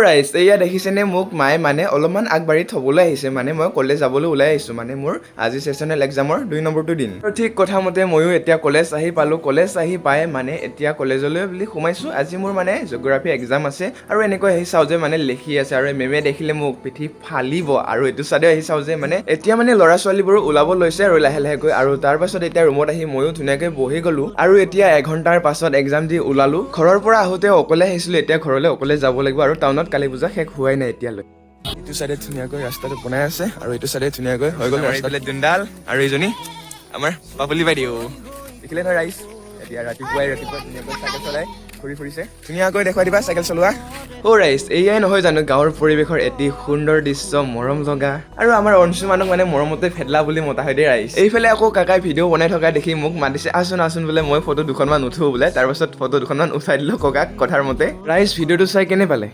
ৰাইজ এয়া দেখিছেনে মোক মায়ে মানে অলপমান আগবাঢ়ি থ'বলৈ আহিছে মানে মই কলেজ যাবলৈ ওলাই আহিছোঁ মানে মোৰ আজি চেচনেল এক্সামৰ 2 নম্বৰটো দিন আৰু ঠিক কথা মতে ময়ো এতিয়া কলেজ আহি পালোঁ কলেজ আহি পাই মানে এতিয়া কলেজলৈ বুলি সোমাইছোঁ আজি মোৰ মানে জিঅ'গ্ৰাফী এক্সাম আছে আৰু এনেকৈ আহি চাওঁ যে মানে লিখি আছে আৰু মেমে দেখিলে মোক পিঠি ফালিব আৰু এইটো চাইডে আহি চাওঁ যে মানে এতিয়া মানে ল'ৰা ছোৱালীবোৰো ওলাব লৈছে আৰু লাহে লাহেকৈ আৰু তাৰ পাছত এতিয়া ৰুমত আহি ময়ো ধুনীয়াকৈ বহি গ'লোঁ আৰু এতিয়া এঘণ্টাৰ পাছত এক্সাম দি ওলালোঁ ঘৰৰ পৰা আহোঁতে অকলে আহিছিলোঁ এতিয়া ঘৰলৈ অকলে যাব লাগিব আৰু টাউনত কালি পূজা শেষ হোৱাই নাই এতিয়ালৈ এইটো চাইডে ধুনীয়াকৈ ৰাস্তাটো বনাই আছে আৰু এইটো চাইডে ধুনীয়াকৈ হৈ গ'ল ৰাস্তালে দুণ্ডাল আৰু এইজনী আমাৰ পাপলি বাইদেউ দেখিলে নহয় ৰাইজ এতিয়া ৰাতিপুৱাই ধুনীয়াকৈ চাইকেল চলাই ঘূৰি ফুৰিছে ধুনীয়াকৈ দেখুৱাই দিবা চাইকেল চলোৱা ৰাইজ এয়াই নহয় জানো গাঁৱৰ পৰিৱেশৰ এটি সুন্দৰ দৃশ্য মৰম লগা আৰু আমাৰ অঞ্চল মানুহ মানে মৰমতে ফেদলা বুলি মতা হয় দেই ৰাইজ এইফালে আকৌ কাকাই ভিডিঅ' বনাই থকা দেখি মোক মাতিছে আচোন বোলে মই ফটো দুখনমান উঠো বোলে তাৰপাছত ফটো দুখনমান উঠাই দিলোঁ ককাক কথাৰ মতে ৰাইজ ভিডিঅ'টো চাই কেনে পালে